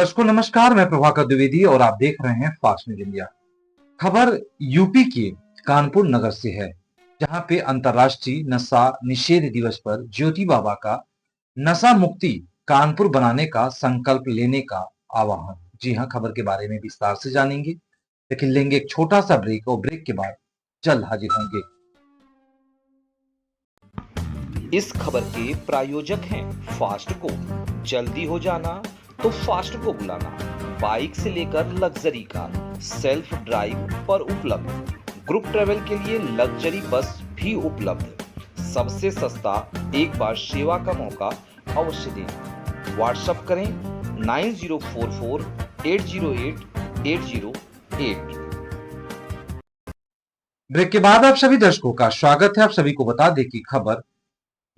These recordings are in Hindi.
दर्शकों नमस्कार, मैं प्रभाकर द्विवेदी और आप देख रहे हैं फास्ट न्यूज इंडिया। खबर यूपी के कानपुर नगर से है, जहां पे अंतर्राष्ट्रीय नशा निषेध दिवस पर ज्योति बाबा का नशा मुक्ति कानपुर बनाने का संकल्प लेने का आह्वान। जी हां, खबर के बारे में विस्तार से जानेंगे, लेकिन लेंगे एक छोटा सा ब्रेक और ब्रेक के बाद जल्द हाजिर होंगे। इस खबर के प्रायोजक हैं फास्ट को। जल्दी हो जाना तो फास्ट को बुलाना। बाइक से लेकर लग्जरी कार, सेल्फ ड्राइव पर उपलब्ध। ग्रुप ट्रेवल के लिए लग्जरी बस भी उपलब्ध। सबसे सस्ता एक बार सेवा का मौका अवश्य दें। व्हाट्सएप करें 9044808808। ब्रेक के बाद आप सभी दर्शकों का स्वागत है। आप सभी को बता दें कि खबर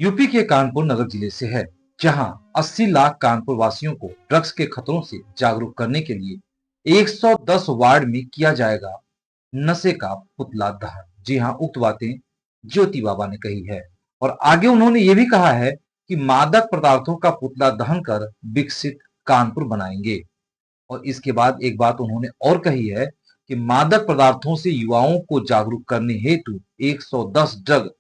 यूपी के कानपुर नगर जिले से है, जहां 80 लाख कानपुर वासियों को ड्रग्स के खतरों से जागरूक करने के लिए 110 वार्ड में किया जाएगा नशे का पुतला दहन। जी हां, उक्त बातें ज्योति बाबा ने कही है और आगे उन्होंने ये भी कहा है कि मादक पदार्थों का पुतला दहन कर विकसित कानपुर बनाएंगे। और इसके बाद एक बात उन्होंने और कही है कि मादक पदार्थों से युवाओं को जागरूक करने हेतु 110 ड्रग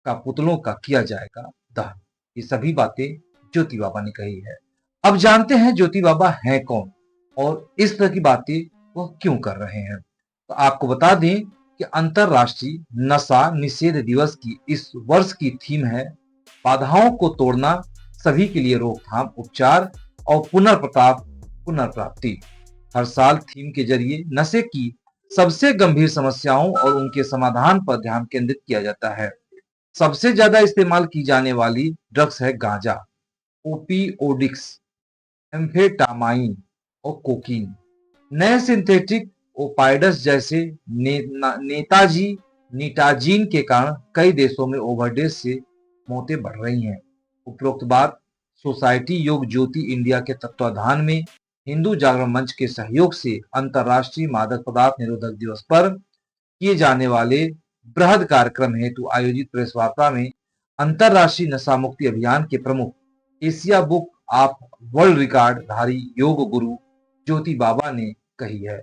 का पुतलों का किया जाएगा दहन। ये सभी बातें ज्योति बाबा ने कही है। अब जानते हैं ज्योति बाबा हैं कौन और इस तरह की बातें वह क्यों कर रहे हैं। तो आपको बता दें कि अंतरराष्ट्रीय नशा निषेध दिवस की इस वर्ष की थीम है बाधाओं को तोड़ना, सभी के लिए रोकथाम, उपचार और पुनर्प्राप्ति। हर साल थीम के जरिए नशे की सबसे गंभीर समस्याओं और उनके समाधान पर ध्यान केंद्रित किया जाता है। सबसे ज्यादा इस्तेमाल की जाने वाली ड्रग्स है गांजा, ओपियोइड्स, एम्फेटामाइन और कोकीन। नए सिंथेटिक ओपाइड्स जैसे नीटाजीन के कारण कई देशों में ओवरडोज से मौतें बढ़ रही हैं। उपरोक्त बात सोसाइटी योग ज्योति इंडिया के तत्वाधान में हिंदू जागरण मंच के सहयोग से अंतर्राष्ट्रीय मादक पदार्थ निरोधक दिवस पर किए जाने वाले बृहद कार्यक्रम हेतु आयोजित प्रेस वार्ता में अंतर्राष्ट्रीय नशा मुक्ति अभियान के प्रमुख, Asia book of world record धारी योग गुरु ज्योति बाबा ने कही है।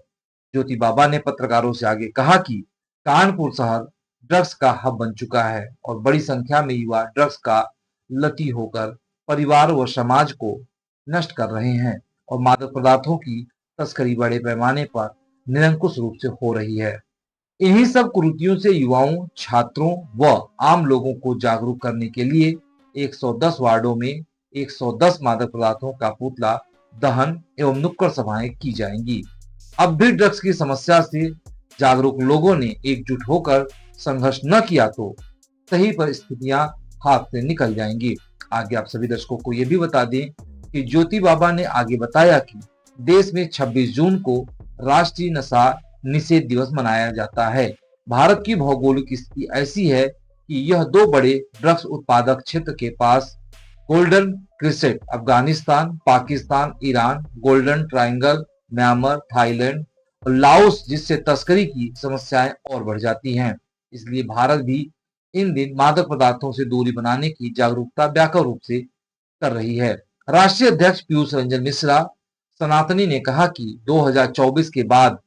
ज्योति बाबा ने पत्रकारों से आगे कहा कि कानपुर शहर ड्रग्स का हब बन चुका है और बड़ी संख्या में युवा ड्रग्स का लती होकर परिवार व समाज को नष्ट कर रहे हैं और मादक पदार्थों की तस्करी बड़े पैमाने पर निरंकुश रूप से हो रही है। इन्हीं सब कुरीतियों से युवाओं, छात्रों व आम लोगों को जागरूक करने के लिए 110 वार्डों में 110 मादक पदार्थों का पुतला दहन एवं नुक्कड़ सभाएं की जाएंगी। अब भी ड्रग्स की समस्या से जागरूक लोगों ने एकजुट होकर संघर्ष न किया तो सही परिस्थितियां हाथ से निकल जाएंगी। आगे आप सभी दर्शकों को यह भी बता दें कि ज्योति बाबा ने आगे बताया कि देश में 26 जून को राष्ट्रीय नशा निषेध दिवस मनाया जाता है। भारत की भौगोलिक स्थिति ऐसी है कि यह दो बड़े ड्रग्स उत्पादक क्षेत्र के पास golden crescent, Afghanistan, Pakistan, Iran, golden triangle, Myanmar, Thailand और लाओस, जिससे तस्करी की समस्याएं और बढ़ जाती हैं। इसलिए भारत भी इन दिन मादक पदार्थों से दूरी बनाने की जागरूकता व्यापक रूप से कर रही है। राष्ट्रीय अध्यक्ष पीयूष रंजन मिश्रा सनातनी ने कहा कि 2024 के बाद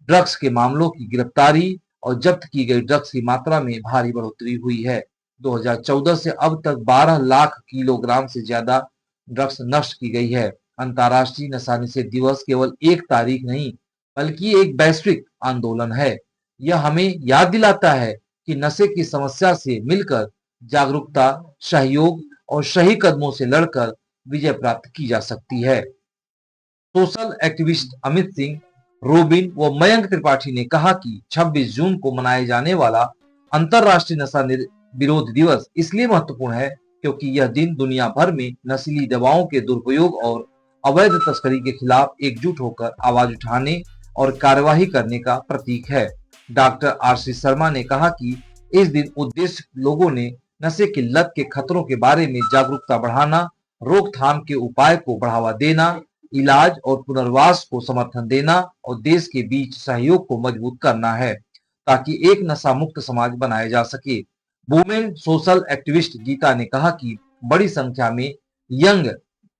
ड्रग्स के मामलों की गिरफ्तारी और जब्त की गई ड्रग्स की मात्रा में भारी बढ़ोतरी हुई है। 2014 से अब तक 12 लाख किलोग्राम से ज्यादा ड्रग्स नष्ट की गई है। अंतर्राष्ट्रीय नशा निषेध दिवस केवल एक तारीख नहीं, बल्कि एक वैश्विक आंदोलन है। यह हमें याद दिलाता है कि नशे की समस्या से मिलकर जागरूकता, सहयोग और सही कदमों से लड़कर विजय प्राप्त की जा सकती है। Social activist Amit Singh, robin व मयंक त्रिपाठी ने कहा कि 26 जून को मनाए जाने वाला अंतर्राष्ट्रीय नशा विरोध दिवस इसलिए महत्वपूर्ण है क्योंकि यह दिन दुनिया भर में नशीली दवाओं के दुरुपयोग और अवैध तस्करी के खिलाफ एकजुट होकर आवाज उठाने और कार्यवाही करने का प्रतीक है। डॉक्टर आरसी शर्मा ने कहा कि इस दिन उद्देश्य लोगों ने नशे की लत के खतरों के बारे में जागरूकता बढ़ाना, रोकथाम के उपाय को बढ़ावा देना, इलाज और पुनर्वास को समर्थन देना और देश के बीच सहयोग को मजबूत करना है ताकि एक नशा मुक्त समाज बनाया जा सके। वुमेन सोशल एक्टिविस्ट गीता ने कहा कि बड़ी संख्या में यंग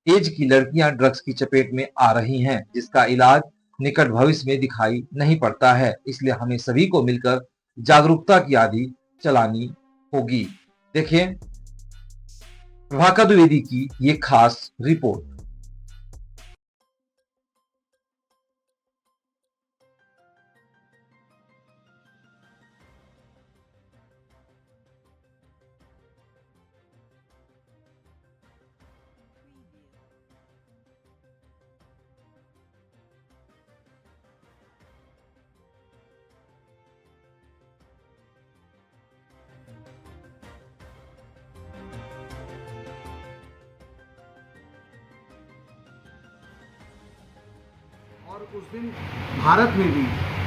एज की लड़कियां ड्रग्स की चपेट में आ रही हैं, जिसका इलाज निकट भविष्य में दिखाई नहीं पड़ता है। इसलिए हमें सभी को मिलकर जागरूकता की आंधी चलानी होगी। देखिए प्रभाकर द्विवेदी की ये खास रिपोर्ट। और उस दिन भारत में भी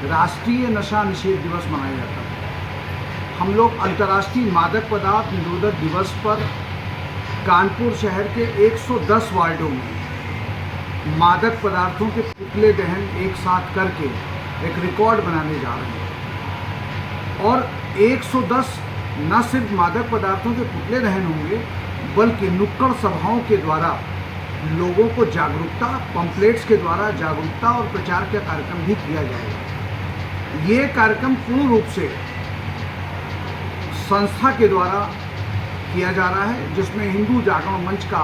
राष्ट्रीय नशा निषेध दिवस मनाया जाता है। हम लोग अंतर्राष्ट्रीय मादक पदार्थ निरोधक दिवस पर कानपुर शहर के 110 वार्डों में मादक पदार्थों के पुतले दहन एक साथ करके एक रिकॉर्ड बनाने जा रहे हैं। और 110 न सिर्फ मादक पदार्थों के पुतले दहन होंगे, बल्कि नुक्कड़ सभाओं के द्वारा लोगों को जागरूकता, पंपलेट्स के द्वारा जागरूकता और प्रचार का कार्यक्रम भी किया जाएगा। ये कार्यक्रम पूर्ण रूप से संस्था के द्वारा किया जा रहा है, जिसमें हिंदू जागरण मंच का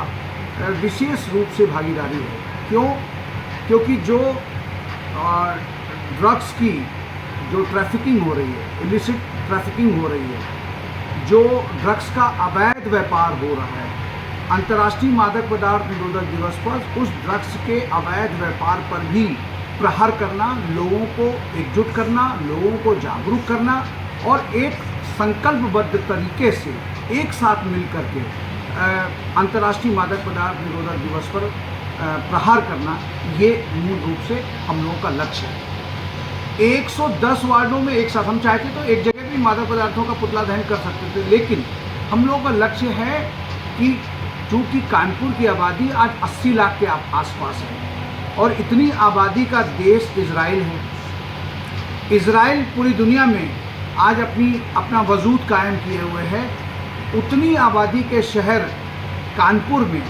विशेष रूप से भागीदारी है। क्यों? क्योंकि जो ड्रग्स की जो ट्रैफिकिंग हो रही है, इलिसिट ट्रैफिकिंग हो रही है, जो ड्रग्स का अवैध व्यापार हो रहा है, अंतर्राष्ट्रीय मादक पदार्थ निरोधक दिवस पर उस ड्रग्स के अवैध व्यापार पर भी प्रहार करना, लोगों को एकजुट करना, लोगों को जागरूक करना और एक संकल्पबद्ध तरीके से एक साथ मिलकर के अंतर्राष्ट्रीय मादक पदार्थ निरोधक दिवस पर प्रहार करना, ये मूल रूप से हम लोगों का लक्ष्य है। 110 वार्डों में एक साथ हम चाहते तो एक जगह भी मादक पदार्थों का पुतला दहन कर सकते थे, लेकिन हम लोगों का लक्ष्य है कि चूँकि कानपुर की आबादी आज 80 लाख के आसपास है और इतनी आबादी का देश इजराइल है। इजराइल पूरी दुनिया में आज अपना वजूद कायम किए हुए है। उतनी आबादी के शहर कानपुर में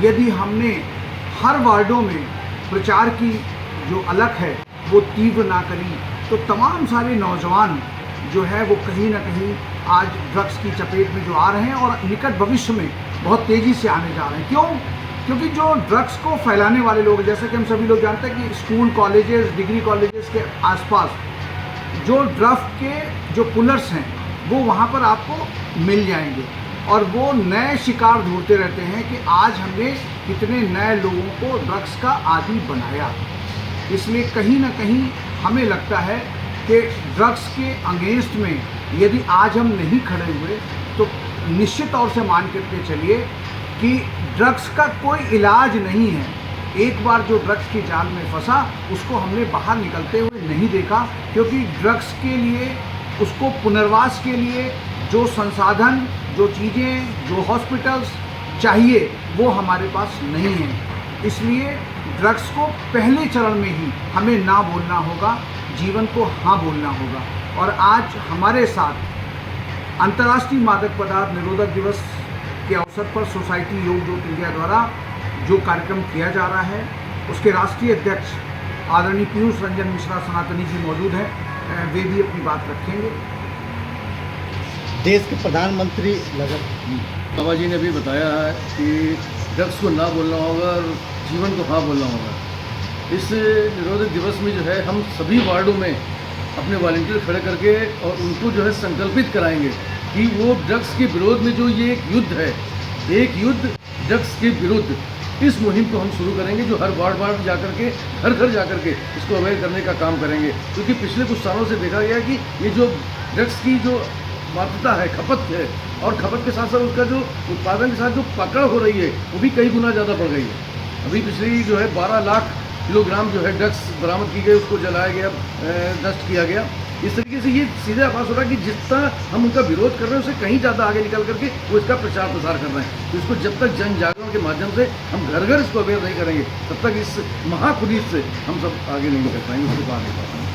यदि हमने हर वार्डों में प्रचार की जो अलख है वो तीव्र ना करी, तो तमाम सारे नौजवान जो है वो कहीं ना कहीं आज ड्रग्स की चपेट में जो आ रहे हैं और निकट भविष्य में बहुत तेज़ी से आने जा रहे हैं। क्यों? क्योंकि जो ड्रग्स को फैलाने वाले लोग, जैसे कि हम सभी लोग जानते हैं कि स्कूल, कॉलेजेस, डिग्री कॉलेजेस के आसपास जो ड्रग्स के जो पुलर्स हैं वो वहाँ पर आपको मिल जाएंगे और वो नए शिकार ढूंढते रहते हैं कि आज हमने कितने नए लोगों को ड्रग्स का आदी बनाया। इसलिए कहीं ना कहीं हमें लगता है कि ड्रग्स के अगेंस्ट में यदि आज हम नहीं खड़े हुए तो निश्चित तौर से मान करके चलिए कि ड्रग्स का कोई इलाज नहीं है। एक बार जो ड्रग्स की जाल में फंसा उसको हमने बाहर निकलते हुए नहीं देखा, क्योंकि ड्रग्स के लिए, उसको पुनर्वास के लिए जो संसाधन, जो चीज़ें, जो हॉस्पिटल्स चाहिए वो हमारे पास नहीं है। इसलिए ड्रग्स को पहले चरण में ही हमें ना बोलना होगा, जीवन को हाँ बोलना होगा। और आज हमारे साथ अंतर्राष्ट्रीय मादक पदार्थ निरोधक दिवस के अवसर पर सोसाइटी योग ज्योति इंडिया द्वारा जो कार्यक्रम किया जा रहा है उसके राष्ट्रीय अध्यक्ष आदरणीय पीयूष रंजन मिश्रा सनातनी जी मौजूद हैं, वे भी अपनी बात रखेंगे। देश के प्रधानमंत्री बाबा जी ने भी बताया है कि ड्रग्स को ना बोलना होगा और जीवन को हाँ बोलना होगा। इस निरोधक दिवस में जो है हम सभी वार्डों में अपने वॉलंटियर खड़े करके और उनको जो है संकल्पित कराएंगे कि वो ड्रग्स के विरोध में जो ये एक युद्ध है, एक युद्ध ड्रग्स के विरुद्ध, इस मुहिम को हम शुरू करेंगे, जो हर वार्ड जाकर के, घर घर जाकर के इसको अवेयर करने का काम करेंगे। क्योंकि पिछले कुछ सालों से देखा गया कि ये जो ड्रग्स की जो मात्रा है, खपत है, और खपत के साथ साथ उसका जो उत्पादन के साथ जो पकड़ हो रही है वो भी कई गुना ज़्यादा बढ़ गई है। अभी पिछली जो है 12 लाख किलोग्राम जो है ड्रग्स बरामद की गई, उसको जलाया गया, नष्ट किया गया। इस तरीके से ये सीधे आभास हो रहा है कि जितना हम उनका विरोध कर रहे हैं उससे कहीं ज़्यादा आगे निकल करके वो इसका प्रचार प्रसार कर रहे हैं। तो इसको जब तक जन जागरण के माध्यम से हम घर घर इसको अवेयर नहीं करेंगे, तब तक इस महापुलिस से हम सब आगे नहीं निकल पाएंगे, उसको आगे बढ़ पाएंगे।